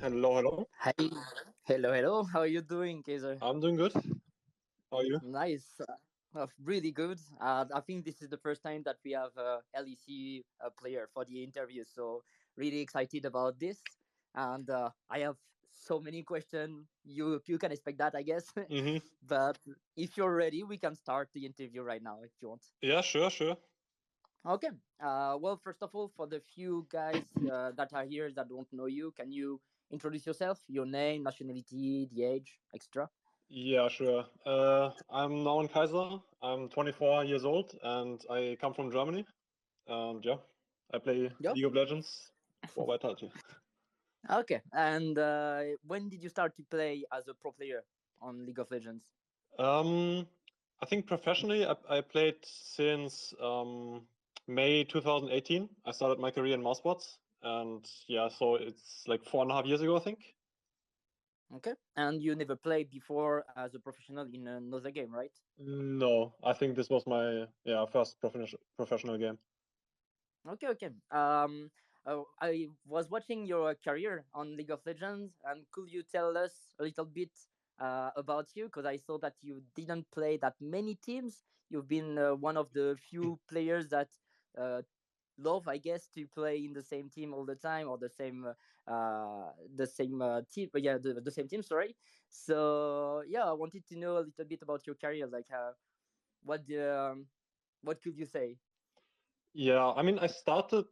Hello, hello. Hi, hello. How are you doing, Kaiser? I'm doing good. How are you? Nice, really good. I think this is the first time that we have a LEC player for the interview, so really excited about this. And I have so many questions. You can expect that, I guess. Mm-hmm. But if you're ready, we can start the interview right now if you want. Yeah, sure, sure. Okay. Well, first of all, for the few guys that are here that don't know you, can you introduce yourself, your name, nationality, the age, etc.? Yeah, sure. I'm now in Kaiser. I'm 24 years old and I come from Germany. And yeah, I play Yeah. League of Legends for Vitality. Okay. And when did you start to play as a pro player on League of Legends? Um, I think professionally, I played since May 2018. I started my career in mousebots, and yeah, so it's like 4.5 years ago, I think. Okay. And you never played before as a professional in another game, right? No, I think this was my first professional game. Okay. I was watching your career on League of Legends, and could you tell us a little bit about you? Because I saw that you didn't play that many teams. You've been one of the few players that uh, love, I guess, to play in the same team all the time or the same team. Yeah, the same team. Sorry. So yeah, I wanted to know a little bit about your career. Like, what what could you say? Yeah, I mean, I started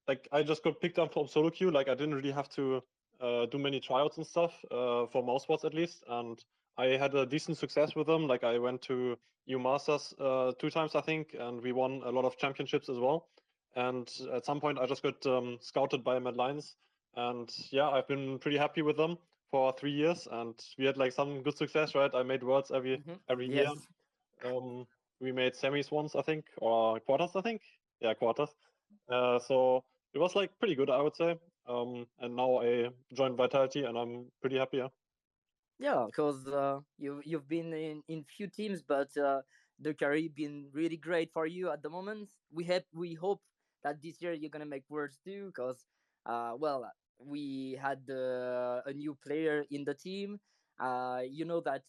like I just got picked up from soloQ. Like I didn't really have to do many tryouts and stuff for mousebots at least, and I had a decent success with them. Like I went to EU Masters 2 times, I think, and we won a lot of championships as well. And at some point, I just got scouted by Mad Lions, and yeah, I've been pretty happy with them for 3 years, and we had like some good success, right? I made worlds every year. Yes. Um, we made semis once, I think, or quarters, I think. Yeah, quarters. So it was like pretty good, I would say. And now I joined Vitality, and I'm pretty happy. Yeah. Yeah, because you've been in few teams, but the career been really great for you at the moment. We hope that this year you're gonna make words too, because well, we had a new player in the team. You know that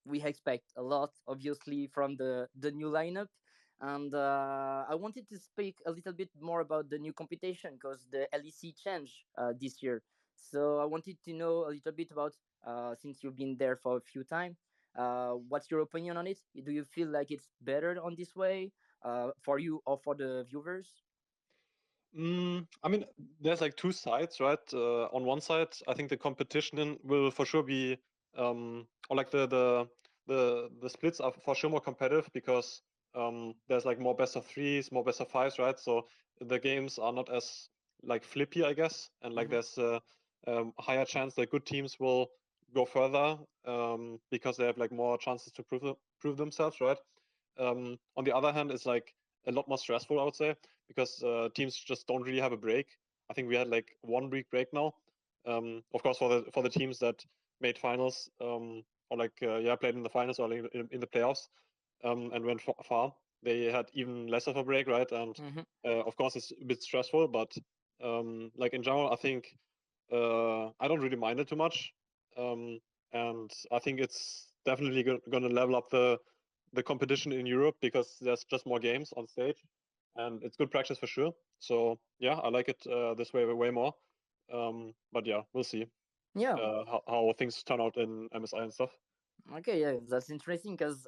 we expect a lot, obviously, from the new lineup. And I wanted to speak a little bit more about the new competition because the LEC changed this year. So I wanted to know a little bit about since you've been there for a few time. What's your opinion on it? Do you feel like it's better on this way for you or for the viewers? I mean, there's like two sides, right? On one side, I think the competition will for sure be, or like the splits are for sure more competitive because there's like more best of threes, more best of fives, right? So the games are not as like flippy, I guess, and like Mm-hmm. there's a higher chance that good teams will go further because they have like more chances to prove themselves, right? On the other hand, it's like a lot more stressful, I would say, because teams just don't really have a break. I think we had like 1 week break now. Of course, for the teams that made finals or like played in the finals or like in the playoffs and went far, they had even less of a break, right? And Mm-hmm. of course, it's a bit stressful, but like in general, I think I don't really mind it too much, and I think it's definitely going to level up the competition in Europe because there's just more games on stage, and it's good practice for sure. So yeah, I like it this way more. But yeah, we'll see Yeah. how things turn out in MSI and stuff. Okay. Yeah, that's interesting because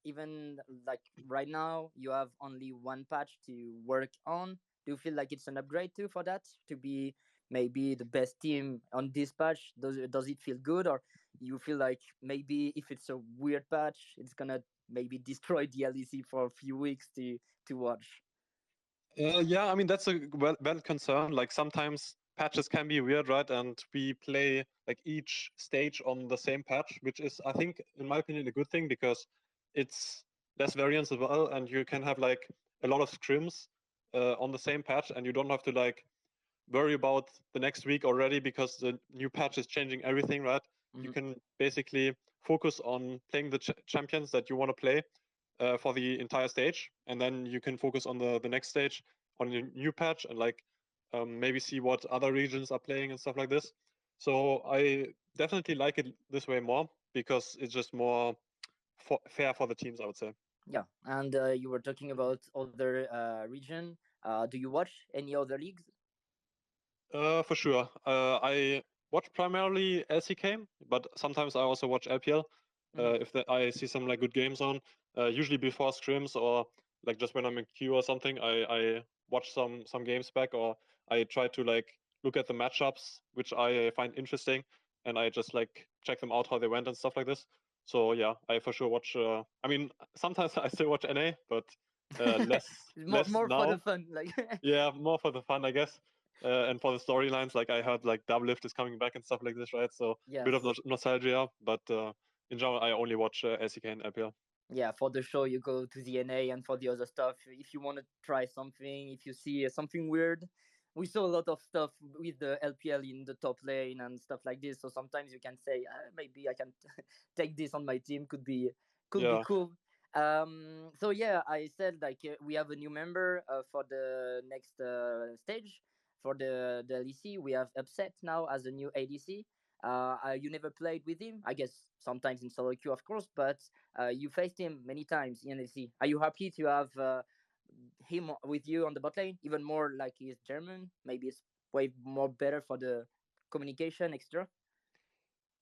even like right now you have only one patch to work on. Do you feel like it's an upgrade too for that to be maybe the best team on this patch? Does it feel good, or you feel like maybe if it's a weird patch, it's gonna maybe destroy the LEC for a few weeks to watch? Yeah, I mean that's a valid concern. Like sometimes patches can be weird, right? And we play like each stage on the same patch, which is, I think, in my opinion, a good thing because it's less variance as well, and you can have like a lot of scrims on the same patch, and you don't have to like worry about the next week already because the new patch is changing everything, right? You Mhm. can basically focus on playing the champions that you want to play for the entire stage, and then you can focus on the next stage on your new patch and like maybe see what other regions are playing and stuff like this. So I definitely like it this way more because it's just more fair for the teams, I would say. Yeah, and you were talking about other region. Do you watch any other leagues? For sure. I watch primarily LCK, but sometimes I also watch LPL. Hmm. I see some like good games on, usually before scrims or like just when I'm in queue or something, I watch some games back, or I try to like look at the matchups which I find interesting, and I just like check them out how they went and stuff like this. So yeah, I for sure watch. I mean, sometimes I still watch NA, but less more less more for the now. fun, like. Yeah, more for the fun, I guess, and for the storylines. Like I heard, like Doublelift is coming back and stuff like this, right? So a bit of Yes. nostalgia, but in general, I only watch LCK and LPL. Yeah, for the show you go to the NA, and for the other stuff, if you want to try something, if you see something weird, we saw a lot of stuff with the LPL in the top lane and stuff like this. So sometimes you can say, maybe I can take this on my team. Could be Yeah. cool. So yeah, I said like we have a new member for the next stage for the LEC. We have Upset now as a new ADC. You never played with him, I guess. Sometimes in solo queue, of course, but you faced him many times in LEC. Are you happy to have him with you on the bot lane? Even more like he's German. Maybe it's way more better for the communication extra.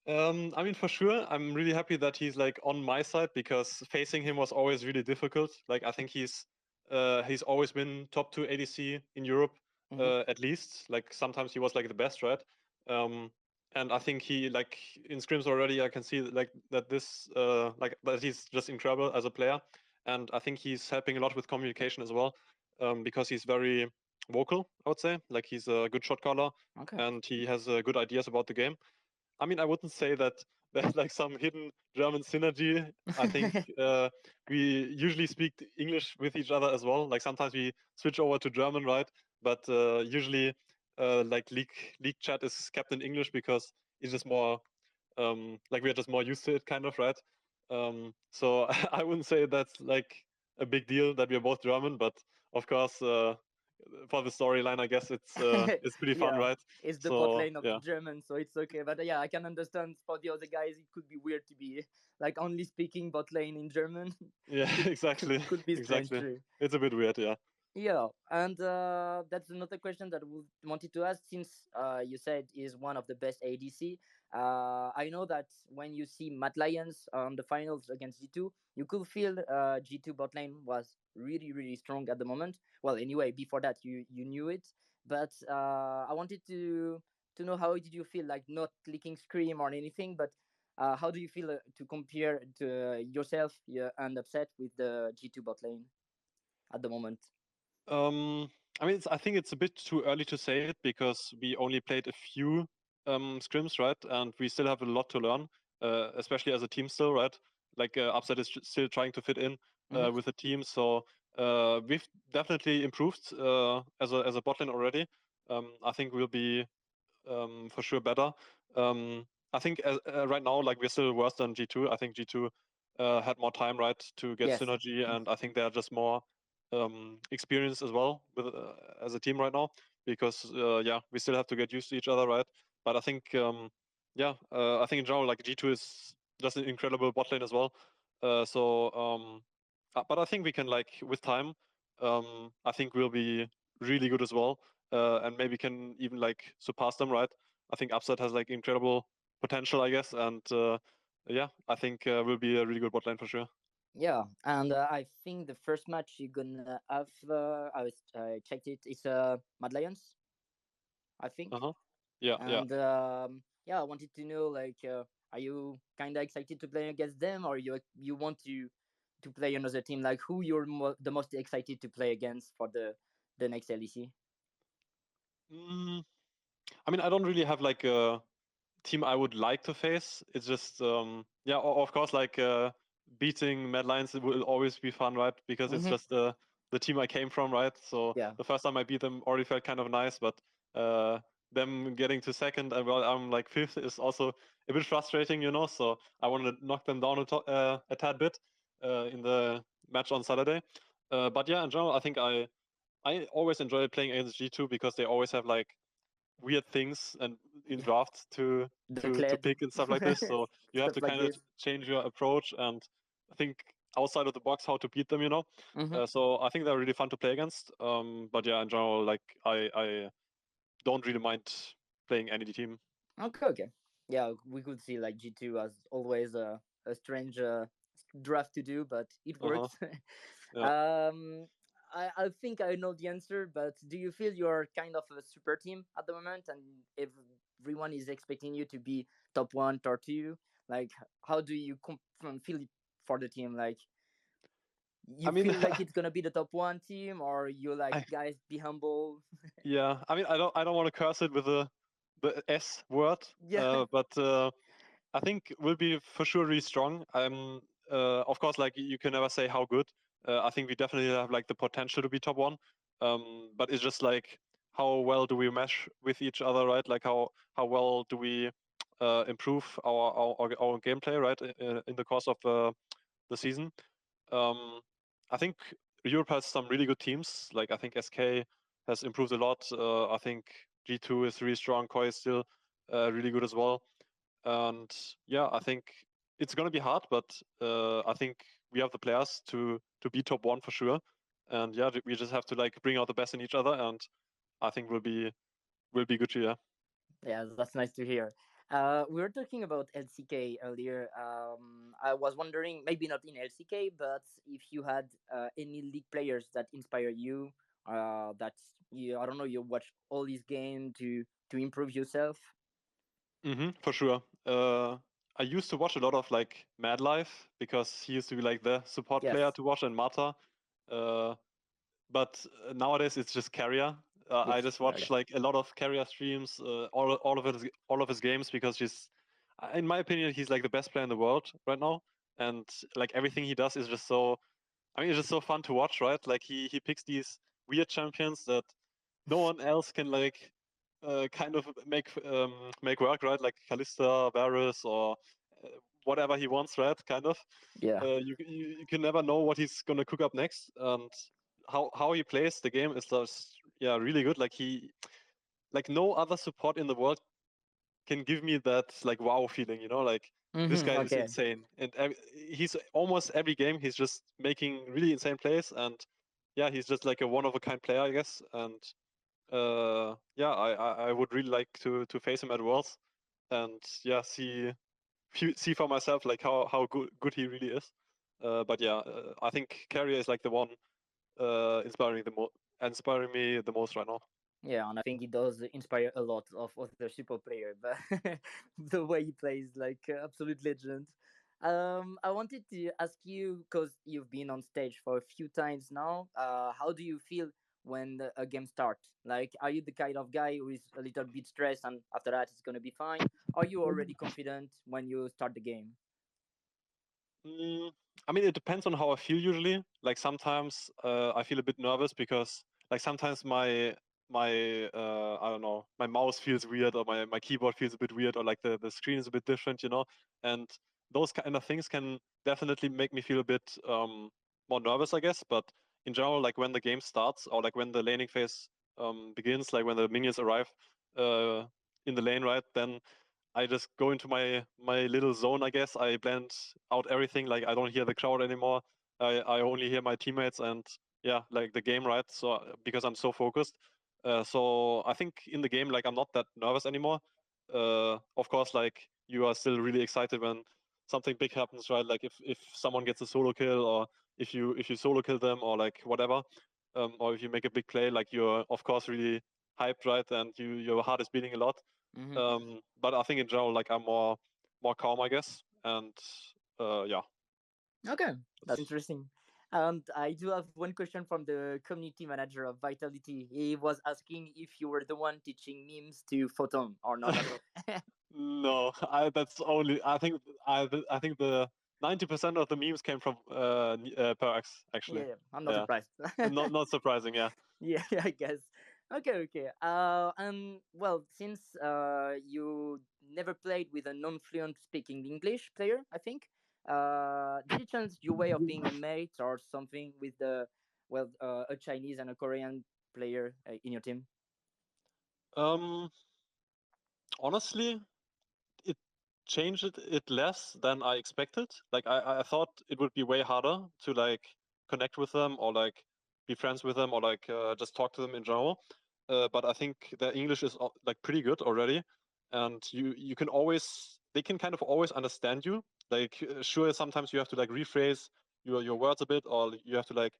I mean, for sure, I'm really happy that he's like on my side because facing him was always really difficult. Like I think he's always been top two ADC in Europe, Hmm. at least. Like sometimes he was like the best, right? Um, and I think he like in scrims already, I can see like that this like that he's just incredible as a player, and I think he's helping a lot with communication as well, because he's very vocal. I would say like he's a good shot caller Okay. and he has good ideas about the game. I mean, I wouldn't say that there's like some hidden German synergy. I think we usually speak English with each other as well. Like sometimes we switch over to German, right? But usually, like league chat is kept in English because it's just more like we're just more used to it, kind of, right? So I wouldn't say that's like a big deal that we're both German, but of course, for the storyline, I guess it's pretty fun, Yeah, right? it's the bot So lane of the yeah. German, so it's okay. But yeah, I can understand for the other guys, it could be weird to be like only speaking bot lane in German. Yeah, could exactly, could be strange exactly. too. It's a bit weird, yeah. Yeah, and that's another question that we wanted to ask. Since you said is one of the best ADC, I know that when you see Matt Lyons on the finals against G2, you could feel G2 bot lane was really strong at the moment. Well, anyway, before that you knew it, but I wanted to know how did you feel, like not clicking scream or anything, but how do you feel to compare to yourself, yeah, and Upset with the G2 bot lane at the moment? Um, I mean, I think it's a bit too early to say it because we only played a few scrims, right? And we still have a lot to learn, especially as a team still, right? Like Upset is still trying to fit in Hmm. with the team, so we've definitely improved as a bot lane already. I think we'll be for sure better. I think right now, like we're still worse than G2. I think G2 had more time, right, to get Yes. synergy, and I think they're just more experienced as well with as a team right now because yeah, we still have to get used to each other, right? But I think yeah, I think in general, like G2 is just an incredible bot lane as well. But I think we can like with time. I think we'll be really good as well and maybe can even like surpass them, right? I think Upset has like incredible potential, I guess, and yeah, I think will be a really good bot lane for sure. Yeah, and I think the first match you're gonna have, I checked it. It's Mad Lions, I think. Uh huh. Yeah, yeah. And yeah, I wanted to know like, are you kind of excited to play against them, or you want to play another team? Like who you're the most excited to play against for the next LEC? Mm, I mean, I don't really have like a team I would like to face. It's just yeah, of course, like beating Mad Lions will always be fun, right? Because it's Hmm. just the team I came from, right? So Yeah. the first time I beat them already felt kind of nice, but uh, them getting to second and well, I'm like fifth is also a bit frustrating, you know. So I want to knock them down a tad bit. in the match on Saturday. But yeah, in general, I think I always enjoy playing against G2 because they always have like weird things and in drafts The to Kled, pick and stuff like this. So you have stuff to like kind of this. change your approach and think outside of the box how to beat them. Hmm. So I think they're really fun to play against. But yeah, in general, like I don't really mind playing any team. Okay, okay. Yeah, we could see like G2 as always a strange draft to do, but it Uh huh. works. Yeah. um, I think I know the answer, but do you feel you're kind of a super team at the moment, and everyone is expecting you to be top one, top two? Like, how do you feel it for the team? Like, I you mean, feel like it's gonna be the top one team, or you like I guys be humble? yeah. I mean, I don't want to curse it with the S word. Yeah. But I think we'll be for sure really strong. Of course, like you can never say how good. I think we definitely have like the potential to be top one. But it's just like how well do we mesh with each other, right? Like how well do we improve our gameplay, right, in the course of the season. Um, I think Europe has some really good teams. Like I think SK has improved a lot. I think G2 is really strong. Koi is still really good as well. And yeah, I think it's gonna be hard, but I think we have the players to be top one for sure. And yeah, we just have to like bring out the best in each other, and I think we'll be good here. Yeah, that's nice to hear. We were talking about LCK earlier. I was wondering, maybe not in LCK, but if you had any league players that inspire you, that you, I don't know, you watch all these games to improve yourself. For sure. I used to watch a lot of like Mad Life because he used to be like the support Yes, player to watch and Mata. Uh, but nowadays it's just Carrier. I it's just very watch like a lot of Carrier streams, all of his games because in my opinion, he's like the best player in the world right now, and like everything he does is just so. I mean, it's just so fun to watch, right? Like he picks these weird champions that no one else can like kind of make work, right? Like Kalista, Varus, or uh, whatever he wants, right? Kind of. yeah. You can never know what he's gonna cook up next, and how he plays the game is just yeah really good. Like like no other support in the world can give me that like wow feeling, like this guy is Okay. insane, and he's almost every game he's just making really insane plays, and yeah, he's just like a one of a kind player, I guess, and yeah, I would really like to face him at Worlds, and yeah, see for myself like how good he really is. But yeah, I think Carrier is like the one inspiring me the most right now. Yeah, and I think he does inspire a lot of other super players. But the way he plays, like absolute legend. I wanted to ask you because you've been on stage for a few times now. How do you feel when a game starts? Like, are you the kind of guy who is a little bit stressed and after that it's gonna be fine? Are you already confident when you start the game? Mm, I mean, it depends on how I feel usually. Like sometimes I feel a bit nervous because like sometimes my I don't know, my mouse feels weird or my keyboard feels a bit weird or like the screen is a bit different. And those kind of things can definitely make me feel a bit more nervous, I guess. But in general, like when the game starts or like when the laning phase begins, like when the minions arrive uh, in the lane, right, then I just go into my little zone, I guess. I blend out everything. Like I don't hear the crowd anymore. I only hear my teammates and yeah, like the game, right? So because I'm so focused. So I think in the game, like I'm not that nervous anymore. Of course, like you are still really excited when something big happens, right? Like if someone gets a solo kill or if you solo kill them or like whatever, or if you make a big play, like you're of course really hyped, right? And your heart is beating a lot. Hmm. But I think in general, like I'm more calm, I guess. And yeah, Okay, that's that's interesting. And I do have one question from the community manager of Vitality. He was asking if you were the one teaching memes to Photon or not at all. no. That's only. I think the 90% of the memes came from Perks actually. Yeah, I'm not Yeah, surprised. not surprising. Yeah. Yeah, I guess. Okay, okay. And well, since you never played with a non-fluent speaking English player, I think Did you change your way of being a mate or something with the a Chinese and a Korean player in your team? Um, Honestly, it changed it less than I expected. Like I thought it would be way harder to like connect with them or like be friends with them or like just talk to them in general. But I think their English is like pretty good already, and you can always they can kind of always understand you. Like sure, sometimes you have to like rephrase your words a bit, or you have to like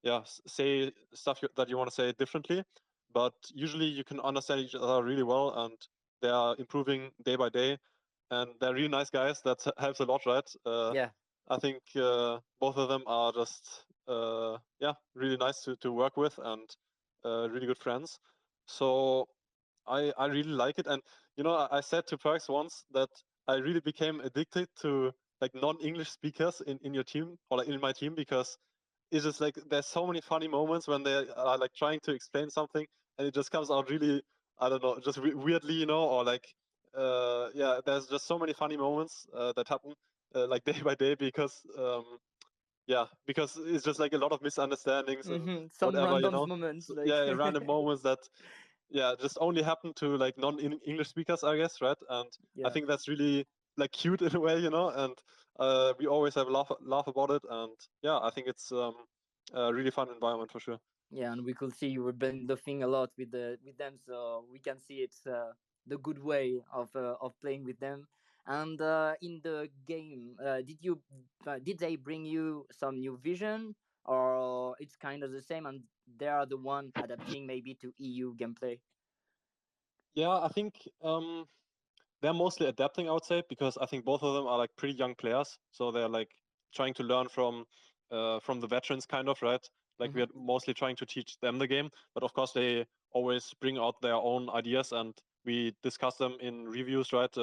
yeah say stuff that you want to say differently. But usually you can understand each other really well, and they are improving day by day, and they're really nice guys. That helps a lot, right? Yeah. I think both of them are just yeah really nice to work with and really good friends. So I really like it, and you know I said to Perks once that I really became addicted to like non-English speakers in your team or like in my team because it's just like there's so many funny moments when they are like trying to explain something and it just comes out really I don't know just weirdly you know or like yeah there's just so many funny moments that happen like day by day because yeah because it's just like a lot of misunderstandings and Some whatever you random know moments, like yeah random moments that yeah just only happen to like non-English speakers I guess right and I yeah. think that's really like cute in a way you know and we always have a laugh about it and yeah I think it's a really fun environment for sure. Yeah, and we could see you were bluffing a lot with them, so we can see it's the good way of playing with them. And in the game, did they bring you some new vision, or it's kind of the same, and they are the one adapting maybe to EU gameplay? Yeah I think they're mostly adapting I would say because I think both of them are like pretty young players so they're like trying to learn from the veterans kind of right like Hmm. we're mostly trying to teach them the game but of course they always bring out their own ideas and we discuss them in reviews right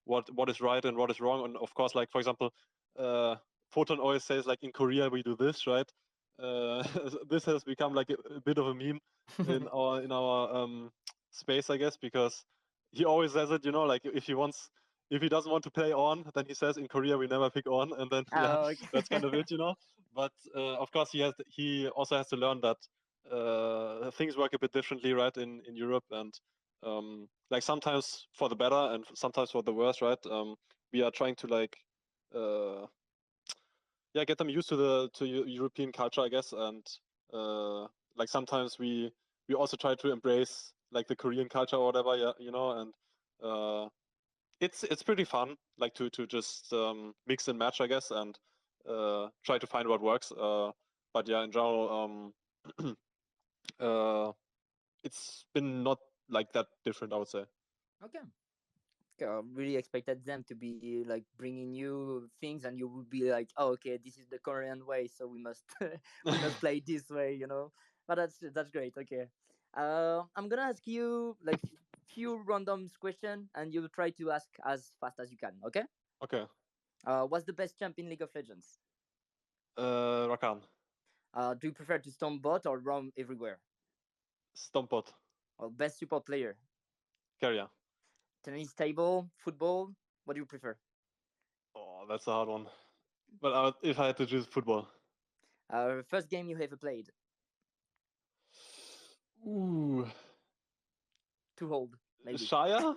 what is right and what is wrong and of course like for example uh Photon always says like in Korea we do this right uh this has become like a bit of a meme in our space I guess because he always says it, you know, like if he doesn't want to play on, then he says in Korea we never pick on, and then yeah, that's kind of Okay. it, you know. But of course he also has to learn that things work a bit differently, right, in Europe, and like sometimes for the better and sometimes for the worse, right. We are trying to like uh, yeah get them used to the European culture, I guess, and like sometimes we also try to embrace like the Korean culture or whatever, yeah, you know, and uh, it's pretty fun, like to just mix and match, I guess, and try to find what works. But yeah, in general, uh, it's been not like that different, I would say. Okay. Really expected them to be like bringing you things, and you would be like, "Oh, okay, this is the Korean way, so we must we must play this way," you know. But that's great. Okay, I'm gonna ask you like few random question, and you try to ask as fast as you can. Okay. Okay, What's the best champ in League of Legends? Rakan, Do you prefer to stun bot or roam everywhere? Stompot, Or best support player? Carrier. Tennis table, football. What do you prefer? Oh, that's a hard one. But if I had to choose football, First game you ever played? ooh, Too old, maybe. Shire.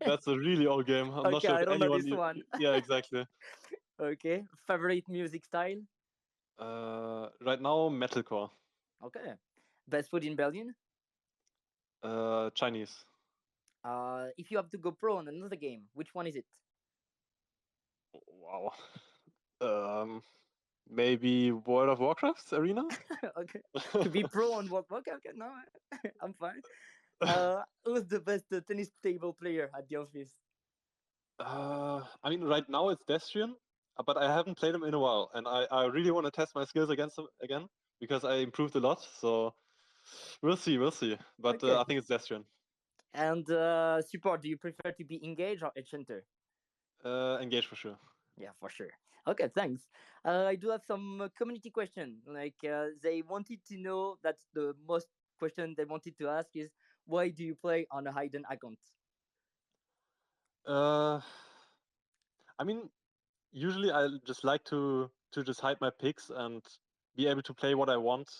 That's a really old game. I'm not Okay, sure if I don't know anyone. this one. Yeah, exactly. Okay, favorite music style? Right now, metalcore. Okay, best food in Berlin? Chinese. If you have to go pro on another game, which one is it? Wow. Um, Maybe World of Warcraft arena. Okay, to be pro on what? Okay, okay, no, I'm fine. Who's the best tennis table player at the office? I mean, right now it's Destrian, but I haven't played him in a while, and I really want to test my skills against him again because I improved a lot. So we'll see. But Okay, I think it's Destrian. and support. Do you prefer to be engaged or enchanter? Engage for sure. Yeah, for sure. Okay, thanks. I do have some community question. Like they wanted to know that the most question they wanted to ask is why do you play on a hidden account? Uh, I mean, usually I just like to just hide my picks and be able to play what I want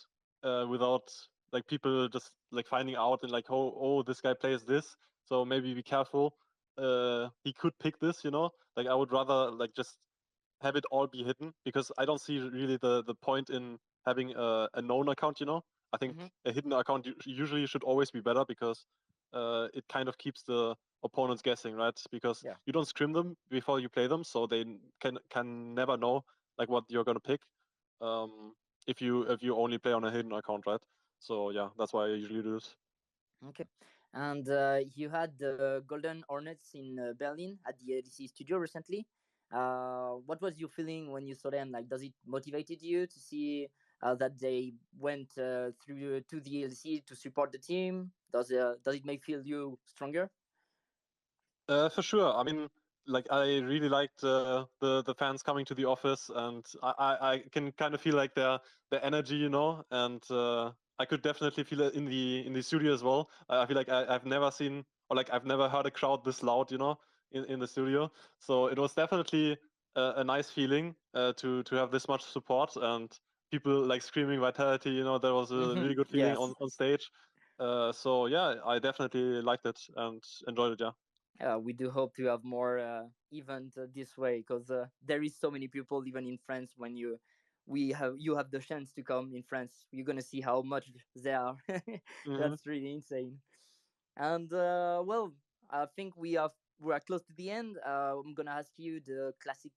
without like people just like finding out and like, oh, this guy plays this, so maybe be careful. He could pick this, you know. Like I would rather like just have it all be hidden because I don't see really the point in having a known account. You know, I think Hmm. a hidden account usually should always be better because it kind of keeps the opponents guessing, right? Because Yeah. you don't scrim them before you play them, so they can never know like what you're gonna pick um, if you only play on a hidden account, right? So yeah, that's why I usually do this. Okay. And you had the Golden Hornets in Berlin at the LEC studio recently. What was your feeling when you saw them? Like, does it motivated you to see that they went through to the LEC to support the team? Does it make feel you stronger? For sure. I mean, like I really liked the fans coming to the office, and I can kind of feel like their energy, you know, and I could definitely feel it in the studio as well. I feel like I've never seen or like I've never heard a crowd this loud, you know, in the studio. So it was definitely a nice feeling to have this much support and people like screaming vitality. You know, that was a really good feeling Yes. on stage. So yeah, I definitely liked it and enjoyed it. Yeah. We do hope to have more event this way because there is so many people even in France. When you have the chance to come in France, you're gonna see how much there are. Hmm. That's really insane. And well, I think we are close to the end. I'm gonna ask you the classic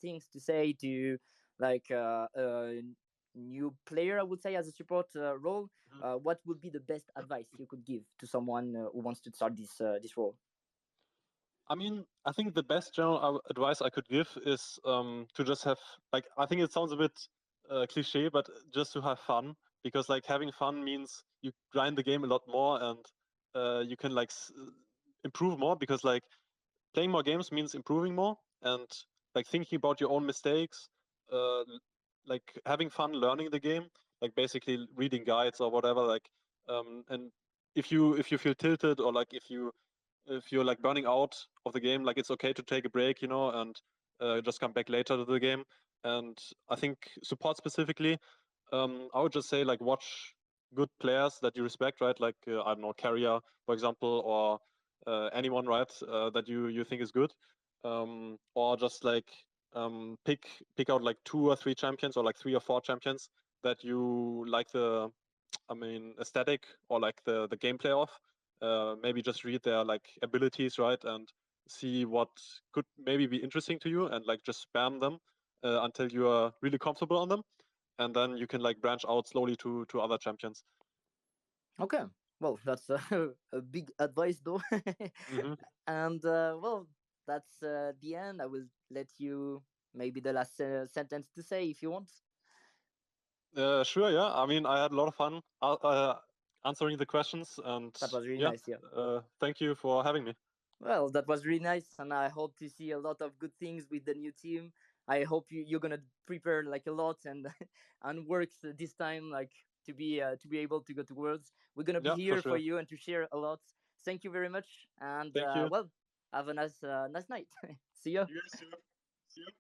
things to say to like a new player, I would say, as a support role. What would be the best advice you could give to someone who wants to start this role? I mean, I think the best general advice I could give is to just have like I think it sounds a bit cliche, but just to have fun because like having fun means you grind the game a lot more and you can like improve more because like playing more games means improving more and like thinking about your own mistakes, like having fun learning the game, like basically reading guides or whatever. Like, and if you feel tilted or like if you're like burning out of the game, like it's okay to take a break, you know, and just come back later to the game. And I think support specifically, I would just say like watch good players that you respect, right? Like I don't know, Carrier, for example, or anyone, right, that you think is good, or just like pick out like two or three champions or like three or four champions that you like the I mean, aesthetic or like the gameplay of. Maybe just read their like abilities, right, and see what could maybe be interesting to you, and like just spam them until you are really comfortable on them, and then you can like branch out slowly to other champions. Okay. Well, that's a big advice, though. Hmm. And well, that's the end. I will let you maybe the last sentence to say if you want. Sure, yeah. I mean, I had a lot of fun answering the questions, and That was really yeah, nice. Yeah. thank you for having me. Well, that was really nice, and I hope to see a lot of good things with the new team. I hope you're gonna prepare like a lot and and work this time like to be able to go to Worlds. We're gonna be Yeah, for here for sure. you and to share a lot. Thank you very much, and Thank you. well, have a nice nice night. See you. You guys too. See you.